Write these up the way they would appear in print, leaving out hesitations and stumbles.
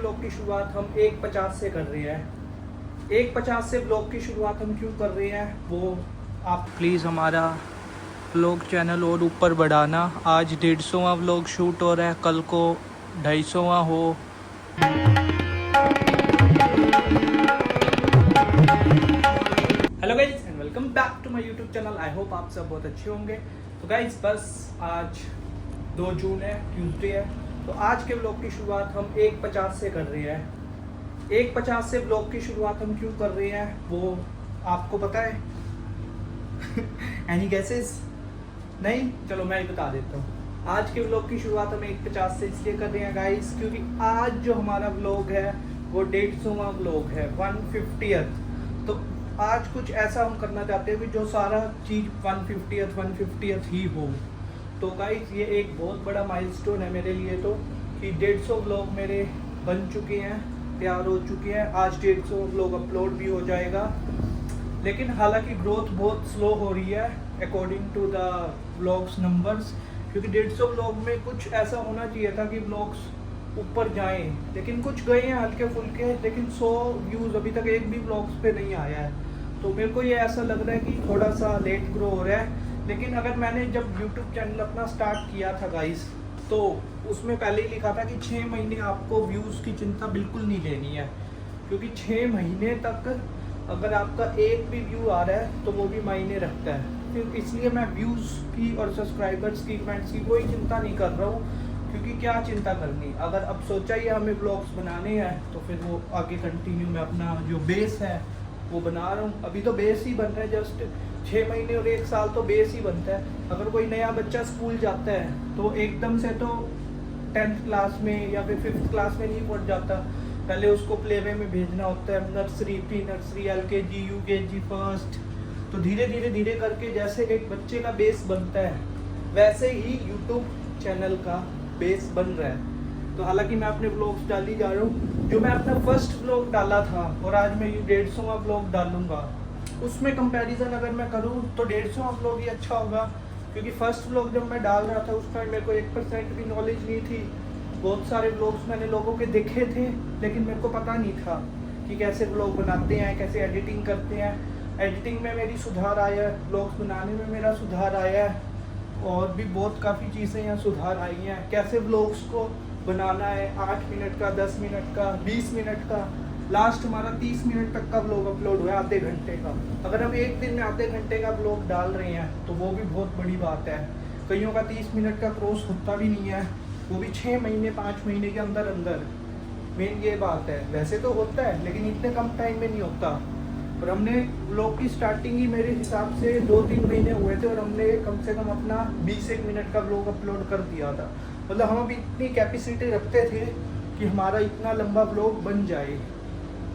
Blog की शुरुआत हम 1:50 से कर रहे हैं। 1:50 से ब्लॉग की शुरुआत हम क्यों कर रहे हैं वो आप प्लीज़ हमारा व्लॉग चैनल और ऊपर बढ़ाना। आज 150वां व्लॉग शूट हो रहा है, कल को 250वां हो। Hello guys and welcome back to my YouTube channel. I hope आप सब बहुत अच्छे होंगे। तो गाइज बस आज 2 जून है, ट्यूसडे है। तो आज के व्लॉग की शुरुआत हम 1:50 से कर रहे हैं। 1:50 से व्लॉग की शुरुआत हम क्यों कर रहे हैं वो आपको पता है? Any guesses? नहीं, चलो मैं ही बता देता हूँ। आज के व्लॉग की शुरुआत हम 1:50 से इसलिए कर रहे हैं गाइस, क्योंकि आज जो हमारा व्लॉग है वो 150वां व्लॉग है, 150th। तो आज कुछ ऐसा हम करना चाहते हैं कि जो सारा चीज़ 150th ही हो। तो गाइस ये एक बहुत बड़ा माइलस्टोन है मेरे लिए, तो कि 150 व्लॉग मेरे बन चुके हैं, तैयार हो चुके हैं। आज 150 व्लॉग अपलोड भी हो जाएगा, लेकिन हालांकि ग्रोथ बहुत स्लो हो रही है according to the vlogs numbers, क्योंकि 150 व्लॉग में कुछ ऐसा होना चाहिए था कि व्लॉग्स ऊपर जाएं, लेकिन कुछ गए हैं हल्के फुल्के, लेकिन 100 व्यूज़ अभी तक एक भी व्लॉग्स पे नहीं आया है। तो मेरे को ये ऐसा लग रहा है कि थोड़ा सा लेट ग्रो हो रहा है। लेकिन अगर मैंने जब यूट्यूब चैनल अपना स्टार्ट किया था गाइस, तो उसमें पहले ही लिखा था कि 6 महीने आपको व्यूज़ की चिंता बिल्कुल नहीं लेनी है, क्योंकि 6 महीने तक अगर आपका एक भी व्यू आ रहा है तो वो भी मायने रखता है। फिर इसलिए मैं व्यूज़ की और सब्सक्राइबर्स की, कमेंट्स की कोई चिंता नहीं कर रहा हूँ, क्योंकि क्या चिंता करनी। अगर अब सोचा ही हमें ब्लॉग्स बनाने हैं तो फिर वो आगे कंटिन्यू में अपना जो बेस है वो बना रहा हूँ। अभी तो बेस ही बन रहा है, जस्ट 6 महीने और 1 साल तो बेस ही बनता है। अगर कोई नया बच्चा स्कूल जाता है तो एकदम से तो 10th क्लास में या फिर 5th क्लास में नहीं पहुँच जाता, पहले उसको प्ले वे में भेजना होता है, nursery, pre nursery, LKG, UKG, first. तो धीरे धीरे करके जैसे एक बच्चे का बेस बनता है, वैसे ही यूट्यूब चैनल का बेस बन रहा है। तो हालांकि मैं अपने व्लॉग्स डाल ही जा रहा हूँ। जो मैं अपना फर्स्ट व्लॉग डाला था और आज मैं ये 150वां व्लॉग डालूंगा, उसमें कंपैरिजन अगर मैं करूँ तो 150वां व्लॉग ही अच्छा होगा, क्योंकि फर्स्ट व्लॉग जब मैं डाल रहा था उस टाइम मेरे को 1% भी नॉलेज नहीं थी। बहुत सारे व्लॉग्स मैंने लोगों के देखे थे, लेकिन मेरे को पता नहीं था कि कैसे व्लॉग बनाते हैं, कैसे एडिटिंग करते हैं। एडिटिंग में मेरी सुधार आया है, व्लॉग्स बनाने में मेरा सुधार आया है, और भी बहुत काफ़ी चीज़ें यहाँ सुधार आई हैं। कैसे व्लॉग्स को बनाना है, 8 मिनट का, 10 मिनट का, 20 मिनट का, लास्ट हमारा 30 मिनट तक का व्लॉग अपलोड हुआ है, आधे घंटे का। अगर हम एक दिन में आधे घंटे का व्लॉग डाल रहे हैं तो वो भी बहुत बड़ी बात है। कईयों का 30 मिनट का क्रॉस होता भी नहीं है, वो भी 6 महीने 5 महीने के अंदर अंदर। मेन ये बात है, वैसे तो होता है लेकिन इतने कम टाइम में नहीं होता। और हमने व्लॉग की स्टार्टिंग ही मेरे हिसाब से 2-3 महीने हुए थे, और हमने कम से कम अपना 20-1 मिनट का व्लॉग अपलोड कर दिया था। मतलब हम अभी इतनी कैपेसिटी रखते थे कि हमारा इतना लंबा व्लॉग बन जाए।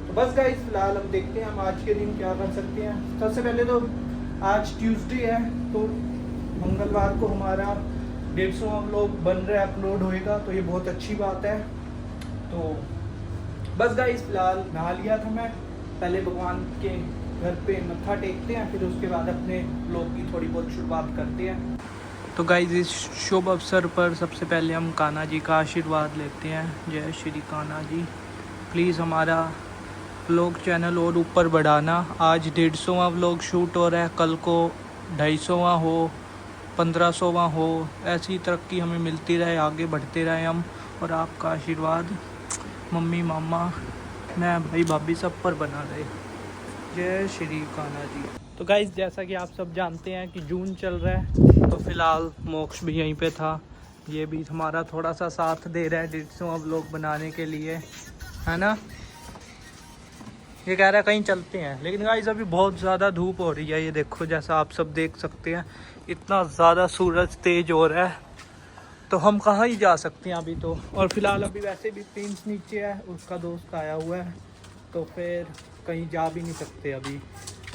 तो बस गाइस फिलहाल हम देखते हैं हम आज के दिन क्या कर सकते हैं। सबसे पहले तो आज ट्यूसडे है, तो मंगलवार को हमारा 150वां व्लॉग बन रहा है, अपलोड होएगा, तो ये बहुत अच्छी बात है। तो बस गाइस फिलहाल नहा लिया था मैं, पहले भगवान के घर पे मत्था टेकते हैं, फिर उसके बाद अपने व्लॉग की थोड़ी बहुत शुरुआत करते हैं। तो गाइस इस शुभ अवसर पर सबसे पहले हम कान्हा जी का आशीर्वाद लेते हैं। जय श्री कान्हा जी। प्लीज़ हमारा व्लॉग चैनल और ऊपर बढ़ाना। आज 150वां व्लॉग शूट हो रहा है, कल को 250वां हो, 1500वां हो। ऐसी तरक्की हमें मिलती रहे, आगे बढ़ते रहे हम, और आपका आशीर्वाद मम्मी, मामा, मैं, भाई, भाभी सब पर बना रहे। जय श्री कान्हा जी। तो गाइस जैसा कि आप सब जानते हैं कि जून चल रहा है, तो फिलहाल मोक्ष भी यहीं पे था। ये भी हमारा थोड़ा सा साथ दे रहा है 150वां व्लॉग बनाने के लिए, है ना? ये कह रहा है कहीं चलते हैं, लेकिन गाइस अभी बहुत ज़्यादा धूप हो रही है। ये देखो, जैसा आप सब देख सकते हैं, इतना ज़्यादा सूरज तेज हो रहा है, तो हम कहाँ ही जा सकते हैं अभी तो। और फिलहाल अभी वैसे भी प्रिंस नीचे है, उसका दोस्त आया हुआ है, तो फिर कहीं जा भी नहीं सकते अभी।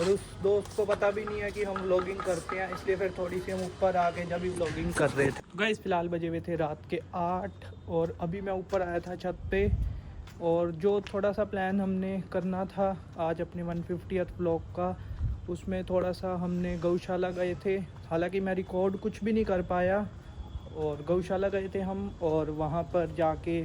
और उस दोस्त को पता भी नहीं है कि हम व्लॉगिंग करते हैं, इसलिए फिर थोड़ी सी हम ऊपर आ गए जब भी व्लॉगिंग कर रहे थे। गाइस फिलहाल बजे हुए थे रात के 8, और अभी मैं ऊपर आया था छत पे। और जो थोड़ा सा प्लान हमने करना था आज अपने 150th व्लॉग का, उसमें थोड़ा सा हमने गौशाला गए थे। हालांकि मैं रिकॉर्ड कुछ भी नहीं कर पाया, और गौशाला गए थे हम, और वहाँ पर जाके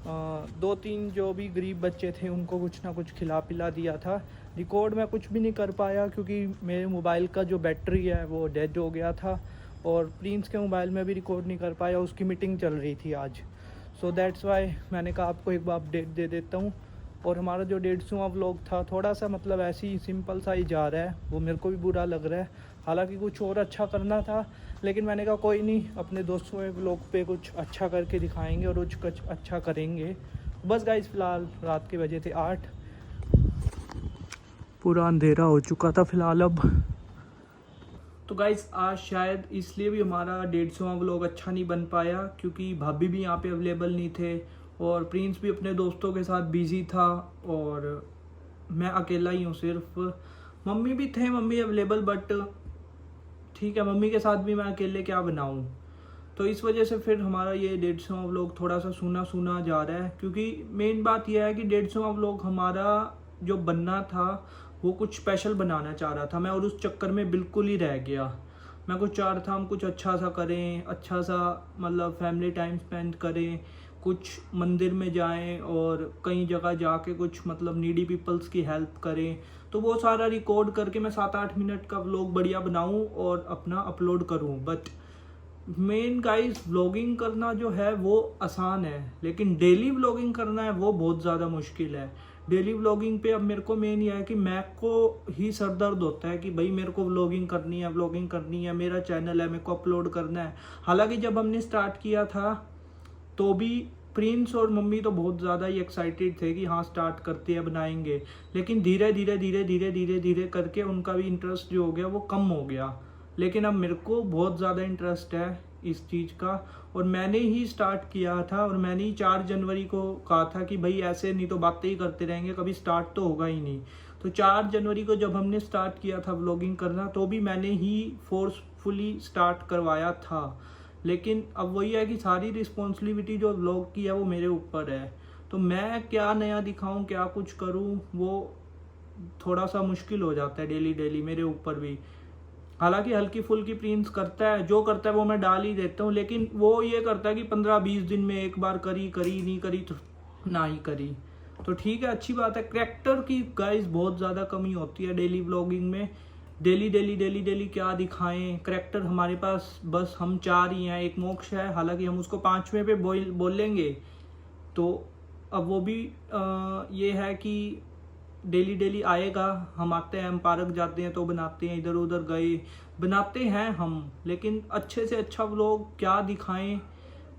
2-3 जो भी गरीब बच्चे थे उनको कुछ ना कुछ खिला पिला दिया था। रिकॉर्ड मैं कुछ भी नहीं कर पाया क्योंकि मेरे मोबाइल का जो बैटरी है वो डेड हो गया था, और प्रिंस के मोबाइल में भी रिकॉर्ड नहीं कर पाया, उसकी मीटिंग चल रही थी आज। सो दैट्स वाई मैंने कहा आपको एक बार अपडेट दे देता हूँ। और हमारा जो 150वां व्लॉग था थोड़ा सा मतलब ऐसे ही सिंपल सा ही जा रहा है, वो मेरे को भी बुरा लग रहा है। हालांकि कुछ और अच्छा करना था, लेकिन मैंने कहा कोई नहीं, अपने 200वें व्लॉग पे कुछ अच्छा करके दिखाएंगे और कुछ अच्छा करेंगे। बस गाइस फ़िलहाल रात के बजे थे 8, पूरा अंधेरा हो चुका था फ़िलहाल अब। तो गाइस आज शायद इसलिए भी हमारा 150वां व्लॉग अच्छा नहीं बन पाया क्योंकि भाभी भी यहाँ पे अवेलेबल नहीं थे और प्रिंस भी अपने दोस्तों के साथ बिज़ी था और मैं अकेला ही हूँ सिर्फ। मम्मी भी थे, मम्मी अवेलेबल, बट ठीक है, मम्मी के साथ भी मैं अकेले क्या बनाऊँ। तो इस वजह से फिर हमारा ये 150वां व्लॉग थोड़ा सा सूना सूना जा रहा है, क्योंकि मेन बात यह है कि 150वां व्लॉग हमारा जो बनना था वो कुछ स्पेशल बनाना चाह रहा था मैं, और उस चक्कर में बिल्कुल ही रह गया। मैं कुछ चाह रहा था हम कुछ अच्छा सा करें, अच्छा सा मतलब फैमिली टाइम स्पेंड करें, कुछ मंदिर में जाएं और कई जगह जाके कुछ मतलब नीडी पीपल्स की हेल्प करें। तो वो सारा रिकॉर्ड करके मैं 7-8 मिनट का व्लॉग बढ़िया बनाऊं और अपना अपलोड करूं। बट मेन गाइस व्लॉगिंग करना जो है वो आसान है, लेकिन डेली व्लॉगिंग करना है वो बहुत ज़्यादा मुश्किल है। डेली व्लॉगिंग पे अब मेरे को मेन ये है कि मैं को ही सर दर्द होता है कि भाई मेरे को व्लॉगिंग करनी है, व्लॉगिंग करनी है, मेरा चैनल है, मेरे को अपलोड करना है। हालांकि जब हमने स्टार्ट किया था तो भी प्रिंस और मम्मी तो बहुत ज़्यादा ही एक्साइटेड थे कि हाँ स्टार्ट करते हैं, बनाएंगे, लेकिन धीरे धीरे धीरे धीरे धीरे धीरे करके उनका भी इंटरेस्ट जो हो गया वो कम हो गया। लेकिन अब मेरे को बहुत ज़्यादा इंटरेस्ट है इस चीज़ का, और मैंने ही स्टार्ट किया था और मैंने ही 4 जनवरी को कहा था कि भाई ऐसे नहीं तो बातें ही करते रहेंगे, कभी स्टार्ट तो होगा ही नहीं। तो 4 जनवरी को जब हमने स्टार्ट किया था व्लॉगिंग करना तो भी मैंने ही फोर्सफुली स्टार्ट करवाया था। लेकिन अब वही है कि सारी रिस्पॉन्सिबिलिटी जो व्लॉग की है वो मेरे ऊपर है, तो मैं क्या नया दिखाऊं, क्या कुछ करूं, वो थोड़ा सा मुश्किल हो जाता है डेली डेली मेरे ऊपर भी। हालांकि हल्की फुल्की प्रिंस करता है, जो करता है वो मैं डाल ही देता हूँ, लेकिन वो ये करता है कि 15-20 दिन में एक बार करी नहीं करी तो ना ही करी। तो ठीक है, अच्छी बात है। करैक्टर की गाइस बहुत ज़्यादा कमी होती है डेली व्लॉगिंग में। डेली डेली डेली डेली क्या दिखाएं, करैक्टर हमारे पास बस हम 4 ही हैं। एक मोक्ष है, हालांकि हम उसको 5वें पे बोलेंगे। तो अब वो भी ये है कि डेली डेली आएगा, हम आते हैं, हम पार्क जाते हैं तो बनाते हैं, इधर उधर गए बनाते हैं हम, लेकिन अच्छे से अच्छा व्लॉग क्या दिखाएं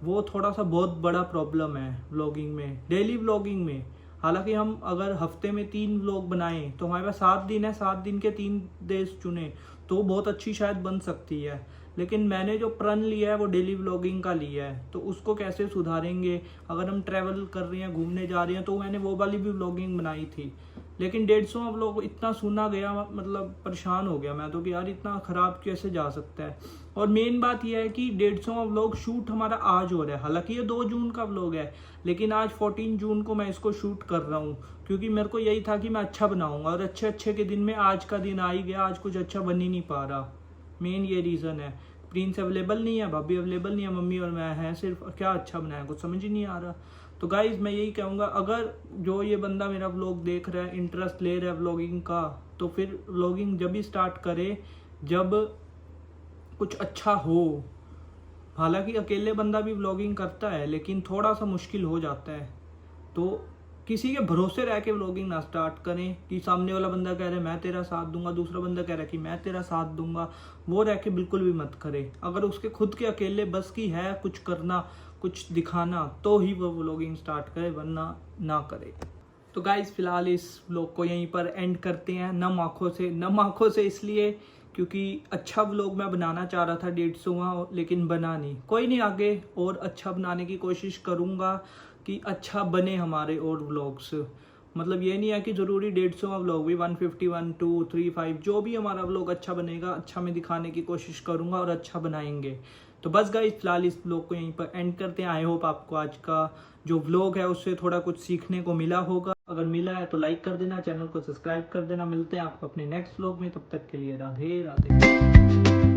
वो थोड़ा सा बहुत बड़ा प्रॉब्लम है व्लॉगिंग में, डेली व्लॉगिंग में। हालांकि हम अगर हफ्ते में 3 व्लॉग बनाएं तो हमारे पास 7 दिन है, 7 दिन के 3 देश चुने तो बहुत अच्छी शायद बन सकती है। लेकिन मैंने जो प्रण लिया है वो डेली व्लॉगिंग का लिया है, तो उसको कैसे सुधारेंगे। अगर हम ट्रैवल कर रहे हैं, घूमने जा रहे हैं, तो मैंने वो वाली भी व्लॉगिंग बनाई थी। लेकिन 150वां व्लॉग इतना सुना गया, मतलब परेशान हो गया मैं तो कि यार इतना ख़राब कैसे जा सकता है। और मेन बात यह है कि 150वां व्लॉग शूट हमारा आज हो रहा है। हालांकि ये 2 जून का व्लॉग है, लेकिन आज 14 जून को मैं इसको शूट कर रहा हूँ, क्योंकि मेरे को यही था कि मैं अच्छा बनाऊंगा, और अच्छे के दिन में आज का दिन आ ही गया, आज कुछ अच्छा बन ही नहीं पा रहा। मेन ये रीज़न है। प्रिंस अवेलेबल नहीं है, भाभी अवेलेबल नहीं है, मम्मी और मैं हैं सिर्फ, क्या अच्छा बनाया कुछ समझ ही नहीं आ रहा। तो गाइज मैं यही कहूँगा, अगर जो ये बंदा मेरा व्लॉग देख रहा है, इंटरेस्ट ले रहा है व्लॉगिंग का, तो फिर व्लॉगिंग जब ही स्टार्ट करे जब कुछ अच्छा हो। हालांकि अकेले बंदा भी व्लॉगिंग करता है, लेकिन थोड़ा सा मुश्किल हो जाता है। तो किसी के भरोसे रह के व्लॉगिंग ना स्टार्ट करें कि सामने वाला बंदा कह रहा है मैं तेरा साथ दूंगा, दूसरा बंदा कह रहा है कि मैं तेरा साथ दूंगा, वो रह के बिल्कुल भी मत करें। अगर उसके खुद के अकेले बस की है कुछ करना, कुछ दिखाना, तो ही वो व्लॉगिंग स्टार्ट करे, वरना ना करे। तो गाइज फिलहाल इस व्लॉग को यहीं पर एंड करते हैं, नम आँखों से इसलिए क्योंकि अच्छा व्लॉग मैं बनाना चाह रहा था 150वां, लेकिन बना नहीं। कोई नहीं, आगे और अच्छा बनाने की कोशिश करूँगा कि अच्छा बने हमारे और व्लॉग्स। मतलब ये नहीं है कि ज़रूरी 150वां व्लॉग भी, 151, 2, 3, 5 जो भी हमारा व्लॉग अच्छा बनेगा, अच्छा मैं दिखाने की कोशिश करूँगा और अच्छा बनाएंगे। तो बस गाइस फिलहाल इस व्लॉग को यहीं पर एंड करते हैं। आई होप आपको आज का जो व्लॉग है उससे थोड़ा कुछ सीखने को मिला होगा। अगर मिला है तो लाइक कर देना, चैनल को सब्सक्राइब कर देना। मिलते हैं आपको अपने नेक्स्ट व्लॉग में, तब तक के लिए राधे राधे।